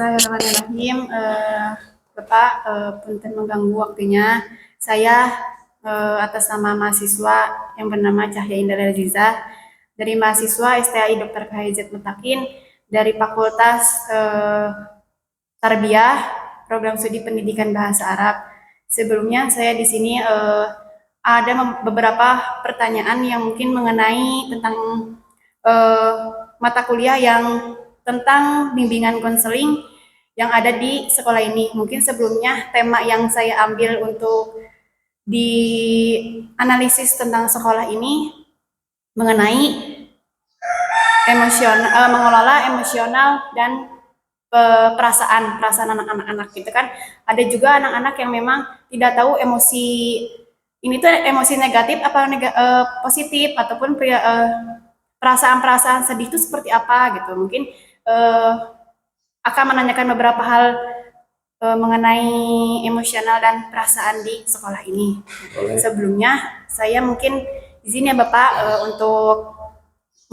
Bismillahirrahmanirrahim. Bapak, punten mengganggu waktunya. Saya atas nama mahasiswa yang bernama Cahya Indah Aziza dari mahasiswa STAI Dr. KHZ Mutakin dari Fakultas Tarbiyah Program Studi Pendidikan Bahasa Arab. Sebelumnya saya di sini ada beberapa pertanyaan yang mungkin mengenai tentang mata kuliah yang tentang bimbingan konseling yang ada di sekolah ini. Mungkin sebelumnya tema yang saya ambil untuk dianalisis tentang sekolah ini mengenai mengelola emosional dan perasaan anak-anak gitu kan. Ada juga anak-anak yang memang tidak tahu emosi ini tuh emosi negatif apa positif, ataupun perasaan-perasaan sedih itu seperti apa gitu. Mungkin akan menanyakan beberapa hal mengenai emosional dan perasaan di sekolah ini. Sebelumnya saya mungkin izin ya Bapak untuk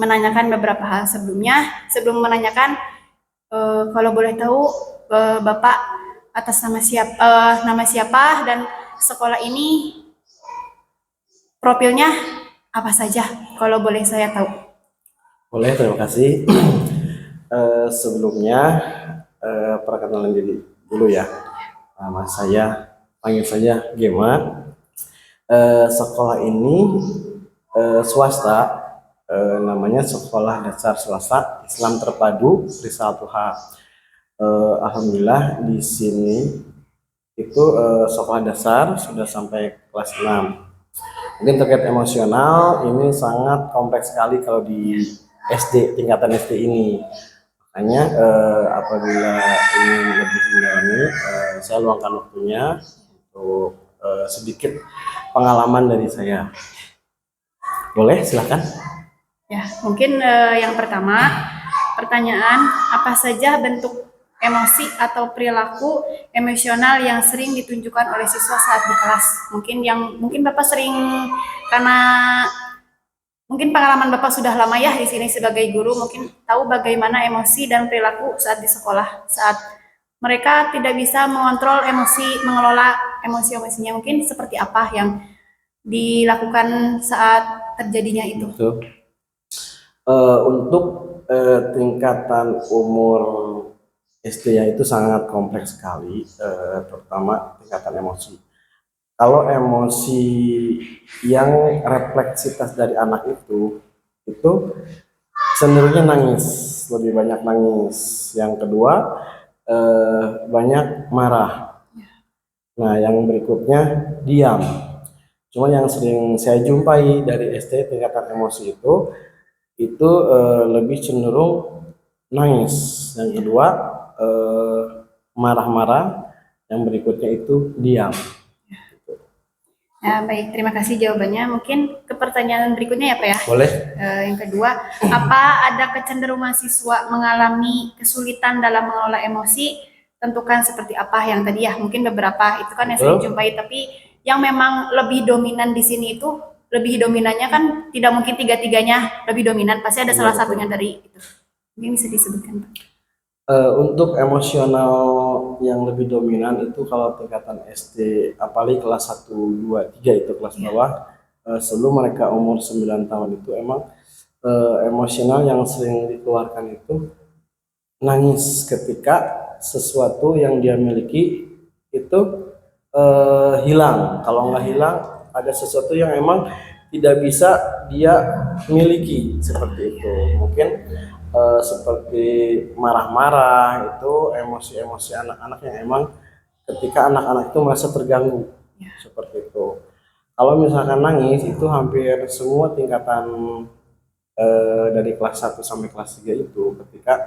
menanyakan beberapa hal sebelumnya. Sebelum menanyakan, kalau boleh tahu Bapak atas nama siapa dan sekolah ini profilnya apa saja, kalau boleh saya tahu. Boleh, terima kasih. Sebelumnya perkenalan diri dulu ya. Nama saya, panggil saya Gema. Sekolah ini swasta, namanya Sekolah Dasar Swasta Islam Terpadu Risalatul-H. Alhamdulillah di sini itu sekolah dasar sudah sampai kelas 6. Mungkin terkait emosional ini sangat kompleks sekali kalau di SD, tingkatan SD ini. Makanya apabila ingin lebih mendalami, saya luangkan waktunya untuk sedikit pengalaman dari saya. Boleh, silakan. Ya, mungkin yang pertama pertanyaan, apa saja bentuk emosi atau perilaku emosional yang sering ditunjukkan oleh siswa saat di kelas? Mungkin Bapak sering, karena mungkin pengalaman Bapak sudah lama ya di sini sebagai guru, mungkin tahu bagaimana emosi dan perilaku saat di sekolah, saat mereka tidak bisa mengontrol emosi, mengelola emosi-emosinya. Mungkin seperti apa yang dilakukan saat terjadinya itu? Untuk tingkatan umur SD ya itu sangat kompleks sekali, terutama tingkatan emosi. Kalau emosi yang refleksitas dari anak itu cenderungnya nangis, lebih banyak nangis. Yang kedua banyak marah. Nah, yang berikutnya diam. Cuma yang sering saya jumpai dari SD tingkatan emosi itu lebih cenderung nangis. Yang kedua marah-marah. Yang berikutnya itu diam. Ya, baik, terima kasih jawabannya. Mungkin ke pertanyaan berikutnya ya Pak ya. Boleh. Yang kedua, apa ada kecenderungan siswa mengalami kesulitan dalam mengelola emosi? Tentukan seperti apa yang tadi ya, mungkin beberapa itu kan yang saya jumpai, tapi yang memang lebih dominan di sini itu, lebih dominannya kan tidak mungkin tiga-tiganya lebih dominan, pasti ada salah satunya dari itu. Mungkin bisa disebutkan Pak. Untuk emosional yang lebih dominan itu kalau tingkatan SD, apalagi kelas 1, 2, 3 itu kelas bawah, sebelum mereka umur 9 tahun itu emang emosional yang sering dikeluarkan itu nangis ketika sesuatu yang dia miliki itu hilang. Kalau nggak hilang, ada sesuatu yang emang tidak bisa dia miliki, seperti itu. Mungkin seperti marah-marah, itu emosi-emosi anak-anak yang emang ketika anak-anak itu merasa terganggu, seperti itu. Kalau misalkan nangis itu hampir semua tingkatan dari kelas 1 sampai kelas 3 itu ketika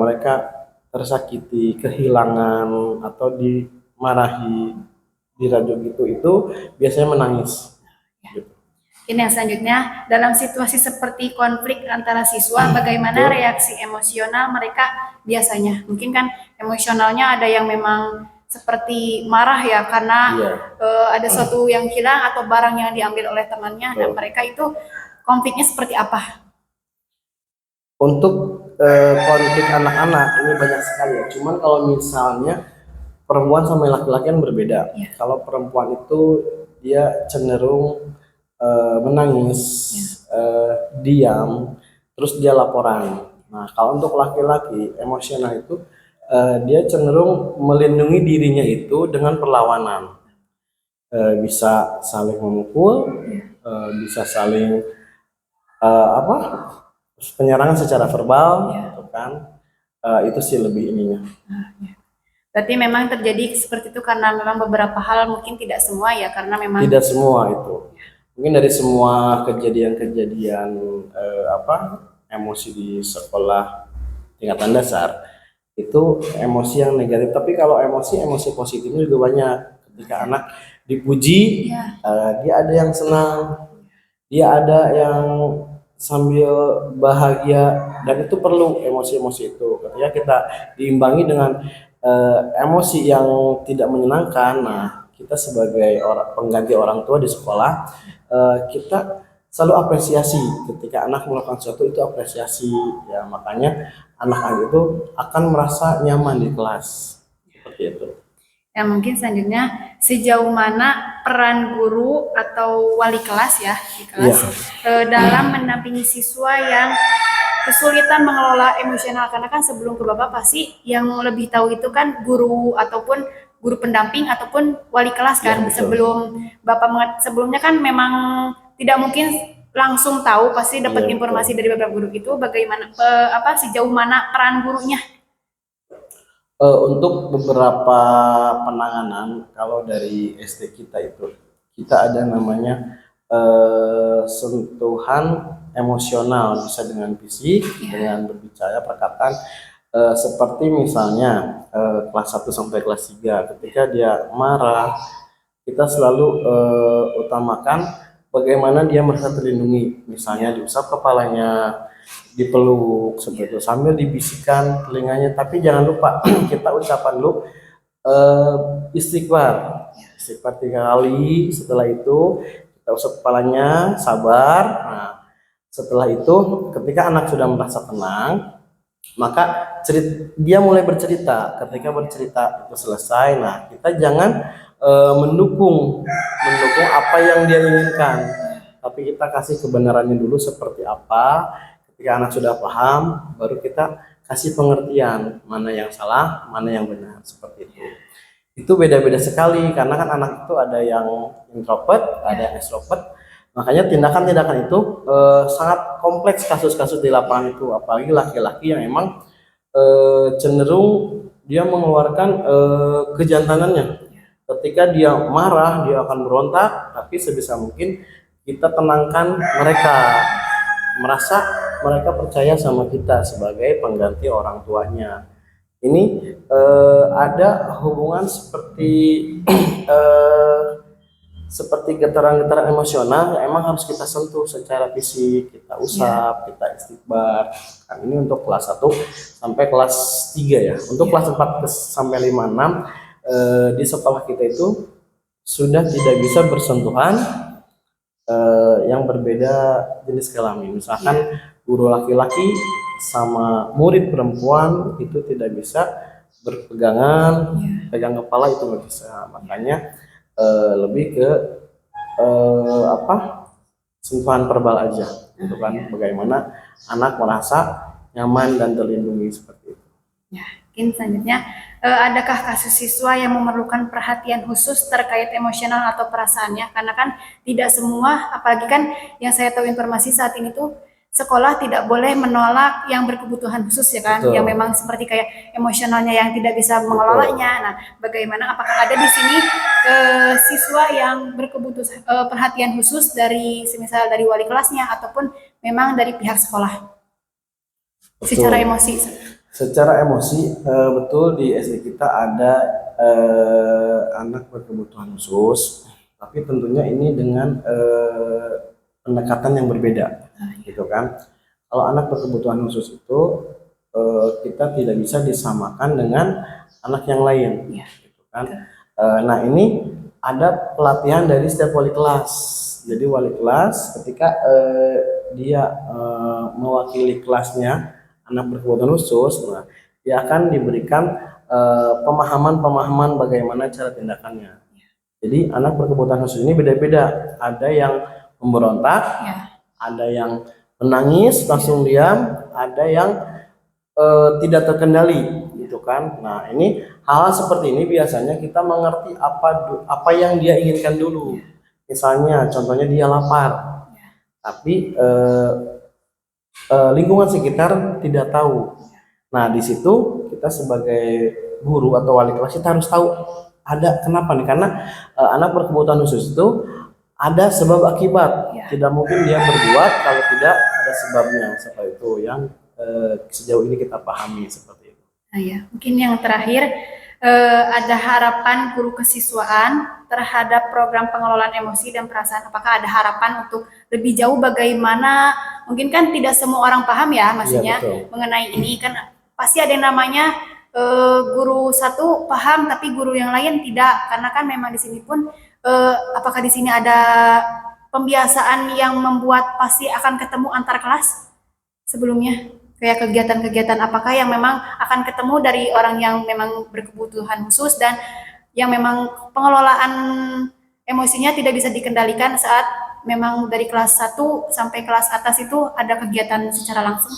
mereka tersakiti, kehilangan atau dimarahi, dirajuk gitu, itu biasanya menangis. Gitu. Ini yang selanjutnya, dalam situasi seperti konflik antara siswa, bagaimana reaksi emosional mereka biasanya? Mungkin kan emosionalnya ada yang memang seperti marah ya, karena ada sesuatu yang hilang atau barang yang diambil oleh temannya, dan mereka itu konfliknya seperti apa? Untuk konflik anak-anak ini banyak sekali ya. Cuman kalau misalnya perempuan sama laki-laki kan berbeda. Ya. Kalau perempuan itu dia cenderung menangis, diam, terus dia laporan. Nah, kalau untuk laki-laki emosional itu dia cenderung melindungi dirinya itu dengan perlawanan. Bisa saling memukul, bisa saling apa penyerangan secara verbal, gitu kan. Itu sih lebih ininya. Berarti memang terjadi seperti itu karena memang beberapa hal, mungkin tidak semua ya, karena memang Tidak semua itu. Mungkin dari semua kejadian-kejadian emosi di sekolah tingkatan dasar itu emosi yang negatif. Tapi kalau emosi positifnya juga banyak. Ketika anak dipuji, dia ada yang senang, dia ada yang sambil bahagia, dan itu perlu emosi-emosi itu. Ketika kita diimbangi dengan emosi yang tidak menyenangkan, nah kita sebagai pengganti orang tua di sekolah, kita selalu apresiasi ketika anak melakukan sesuatu, itu apresiasi ya, makanya anak-anak itu akan merasa nyaman di kelas seperti itu. ya. Mungkin selanjutnya, sejauh mana peran guru atau wali kelas ya di kelas dalam mendampingi siswa yang kesulitan mengelola emosional, karena kan sebelum ke Bapak pasti yang lebih tahu itu kan guru ataupun guru pendamping ataupun wali kelas kan. Sebelum Bapak sebelumnya kan memang tidak mungkin langsung tahu, pasti dapat informasi dari beberapa guru. Itu bagaimana sejauh mana peran gurunya? Untuk beberapa penanganan, kalau dari SD kita itu kita ada namanya sentuhan emosional, bisa dengan fisik, dengan berbicara, perkataan, seperti misalnya kelas 1 sampai kelas 3 ketika dia marah, kita selalu utamakan bagaimana dia merasa terlindungi, misalnya diusap kepalanya, dipeluk seperti itu sambil dibisikkan telinganya. Tapi jangan lupa kita ucapkan dulu istighfar 3 kali. Setelah itu kita usap kepalanya, sabar. Nah, setelah itu ketika anak sudah merasa tenang, maka dia mulai bercerita. Ketika bercerita itu selesai, nah kita jangan mendukung apa yang dia inginkan, tapi kita kasih kebenarannya dulu seperti apa. Ketika anak sudah paham, baru kita kasih pengertian mana yang salah, mana yang benar, seperti itu. Itu beda-beda sekali, karena kan anak itu ada yang introvert, ada yang extrovert. Makanya tindakan-tindakan itu sangat kompleks kasus-kasus di lapangan itu, apalagi laki-laki yang emang cenderung dia mengeluarkan kejantanannya. Ketika dia marah, dia akan berontak, tapi sebisa mungkin kita tenangkan mereka, merasa mereka percaya sama kita sebagai pengganti orang tuanya. Ini ada hubungan seperti seperti getaran-getaran emosional, emang harus kita sentuh secara fisik, kita usap, kita istighfar. Nah, ini untuk kelas 1 sampai kelas 3 ya. Untuk kelas 4 sampai 5, 6 di sekolah kita itu sudah tidak bisa bersentuhan yang berbeda jenis kelamin. Misalkan guru laki-laki sama murid perempuan itu tidak bisa berpegangan, pegang kepala itu nggak bisa. Makanya lebih ke sentuhan verbal aja, gitu kan. Bagaimana anak merasa nyaman dan terlindungi seperti itu. Ya, mungkin selanjutnya, adakah kasus siswa yang memerlukan perhatian khusus terkait emosional atau perasaannya? Karena kan tidak semua, apalagi kan yang saya tahu informasi saat ini tuh sekolah tidak boleh menolak yang berkebutuhan khusus ya kan. Betul. Yang memang seperti kayak emosionalnya yang tidak bisa mengelolanya. Nah, bagaimana, apakah ada di sini siswa yang berkebutuhan perhatian khusus dari semisal dari wali kelasnya ataupun memang dari pihak sekolah? Betul. Secara emosi. Secara emosi, betul di SD kita ada anak berkebutuhan khusus, tapi tentunya ini dengan pendekatan yang berbeda, gitu kan. Kalau anak berkebutuhan khusus itu kita tidak bisa disamakan dengan anak yang lain, gitu kan. Nah, ini ada pelatihan dari setiap wali kelas. Jadi wali kelas ketika dia mewakili kelasnya, anak berkebutuhan khusus, nah dia akan diberikan pemahaman-pemahaman bagaimana cara tindakannya. Jadi anak berkebutuhan khusus ini beda-beda. Ada yang memberontak, Ya. ada yang menangis langsung diam, ada yang tidak terkendali, gitu kan. Nah ini hal seperti ini biasanya kita mengerti apa yang dia inginkan dulu. Misalnya, contohnya dia lapar, tapi lingkungan sekitar tidak tahu. Nah, di situ kita sebagai guru atau wali kelas kita harus tahu ada kenapa nih, karena anak berkebutuhan khusus itu ada sebab akibat. Tidak mungkin dia berbuat kalau tidak ada sebabnya. Seperti itu yang sejauh ini kita pahami seperti itu. Nah, ya, mungkin yang terakhir ada harapan guru kesiswaan terhadap program pengelolaan emosi dan perasaan. Apakah ada harapan untuk lebih jauh bagaimana? Mungkin kan tidak semua orang paham ya, maksudnya mengenai ini kan pasti ada yang namanya guru satu paham tapi guru yang lain tidak, karena kan memang di sini pun apakah di sini ada pembiasaan yang membuat pasti akan ketemu antar kelas sebelumnya, kayak kegiatan-kegiatan apakah yang memang akan ketemu dari orang yang memang berkebutuhan khusus dan yang memang pengelolaan emosinya tidak bisa dikendalikan saat memang dari kelas 1 sampai kelas atas itu ada kegiatan secara langsung.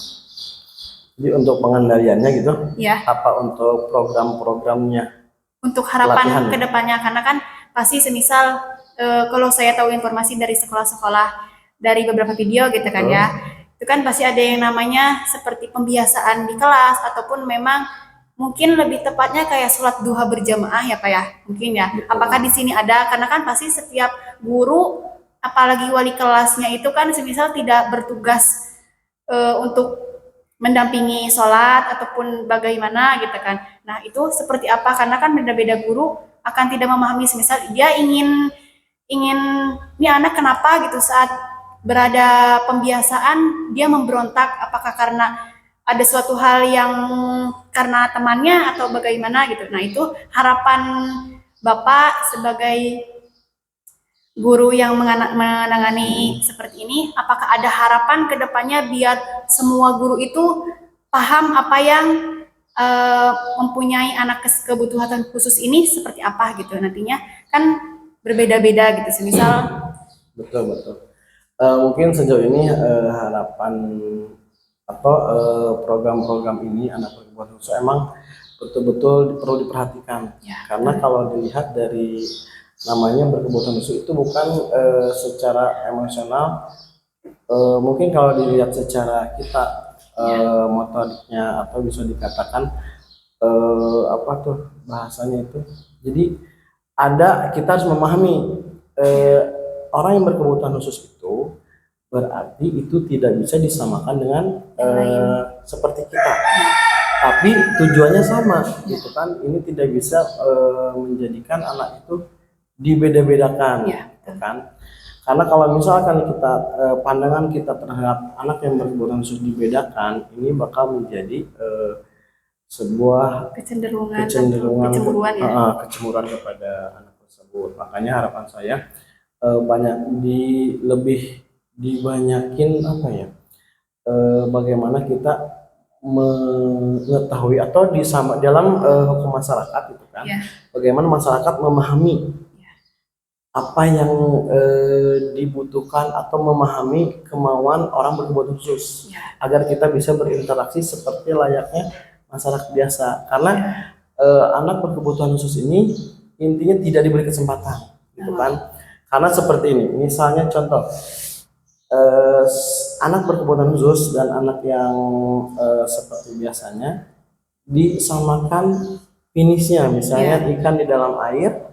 Jadi untuk pengendaliannya gitu, ya. Apa untuk program-programnya? Untuk harapan kedepannya, karena kan pasti semisal kalau saya tahu informasi dari sekolah-sekolah dari beberapa video gitu kan ya, itu kan pasti ada yang namanya seperti pembiasaan di kelas ataupun memang mungkin lebih tepatnya kayak sholat duha berjamaah ya Pak ya, mungkin ya. Apakah di sini ada? Karena kan pasti setiap guru apalagi wali kelasnya itu kan semisal tidak bertugas untuk mendampingi sholat ataupun bagaimana gitu kan. Nah itu seperti apa, karena kan beda-beda guru akan tidak memahami, semisal dia ingin ini anak kenapa gitu saat berada pembiasaan dia memberontak, apakah karena ada suatu hal yang karena temannya atau bagaimana gitu. Nah itu harapan Bapak sebagai guru yang menangani seperti ini, apakah ada harapan ke depannya biar semua guru itu paham apa yang mempunyai anak kebutuhan khusus ini seperti apa gitu nantinya, kan berbeda-beda gitu semisal. Betul. Mungkin sejauh ini harapan atau program-program ini anak berkebutuhan khusus emang betul-betul perlu diperhatikan ya. Karena kalau dilihat dari namanya berkebutuhan khusus itu bukan secara emosional, mungkin kalau dilihat secara kita motoriknya atau bisa dikatakan apa tuh bahasanya itu. Jadi kita harus memahami orang yang berkebutuhan khusus itu berarti itu tidak bisa disamakan dengan seperti kita. Tapi tujuannya sama gitu kan. Ini tidak bisa menjadikan anak itu dibeda-bedakan kan, karena kalau misalkan kita pandangan kita terhadap anak yang berkebutuhan khusus dibedakan, ini bakal menjadi sebuah kecemburuan kepada anak tersebut. Makanya harapan saya lebih dibanyakin apa ya, bagaimana kita mengetahui atau dalam hukum masyarakat itu kan, bagaimana masyarakat memahami apa yang dibutuhkan atau memahami kemauan orang berkebutuhan khusus agar kita bisa berinteraksi seperti layaknya masyarakat biasa. Karena anak berkebutuhan khusus ini intinya tidak diberi kesempatan, gitu kan? Karena seperti ini, misalnya contoh anak berkebutuhan khusus dan anak yang seperti biasanya disamakan finishnya, misalnya ikan di dalam air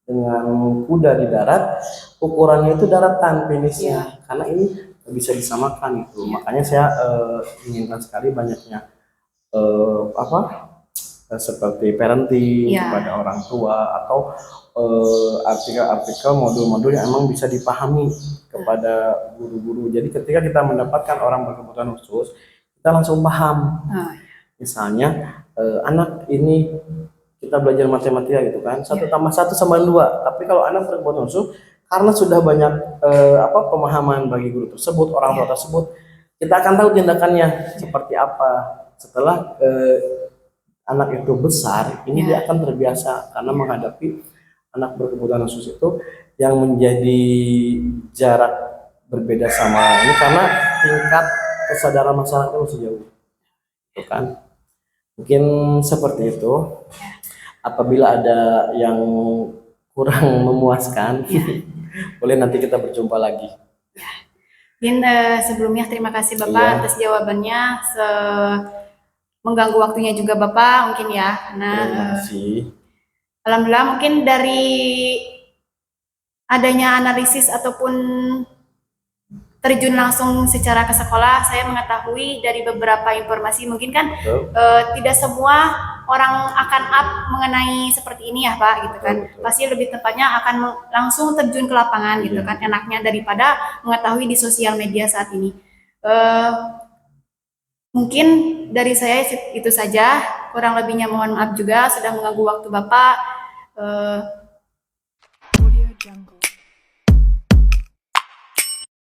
dengan kuda di darat, ukurannya itu daratan finishnya, karena ini bisa disamakan itu. Makanya saya inginkan sekali banyaknya seperti parenting kepada orang tua atau artikel-artikel modul-modul yang emang bisa dipahami kepada guru-guru. Jadi ketika kita mendapatkan orang berkebutuhan khusus, kita langsung paham. Misalnya anak ini kita belajar matematika gitu kan, 1 tambah 1 sama 2. Tapi kalau anak berkebutuhan khusus, karena sudah banyak pemahaman bagi guru tersebut, orang tua tersebut, kita akan tahu tindakannya seperti apa. setelah anak itu besar, ini dia akan terbiasa karena menghadapi anak berkebutuhan khusus itu yang menjadi jarak berbeda sama ini karena tingkat kesadaran masyarakat masih jauh, itu kan. Mungkin seperti itu. Apabila ada yang kurang memuaskan, boleh nanti kita berjumpa lagi. Mungkin sebelumnya terima kasih Bapak Iya. atas jawabannya, mengganggu waktunya juga Bapak mungkin ya, karena Terima kasih. alhamdulillah mungkin dari adanya analisis ataupun terjun langsung secara ke sekolah, saya mengetahui dari beberapa informasi mungkin kan tidak semua orang akan up mengenai seperti ini ya Pak, gitu kan. Betul. Pasti lebih tepatnya akan langsung terjun ke lapangan gitu kan, enaknya daripada mengetahui di sosial media saat ini. Mungkin dari saya itu saja, kurang lebihnya mohon maaf juga sudah mengganggu waktu Bapak.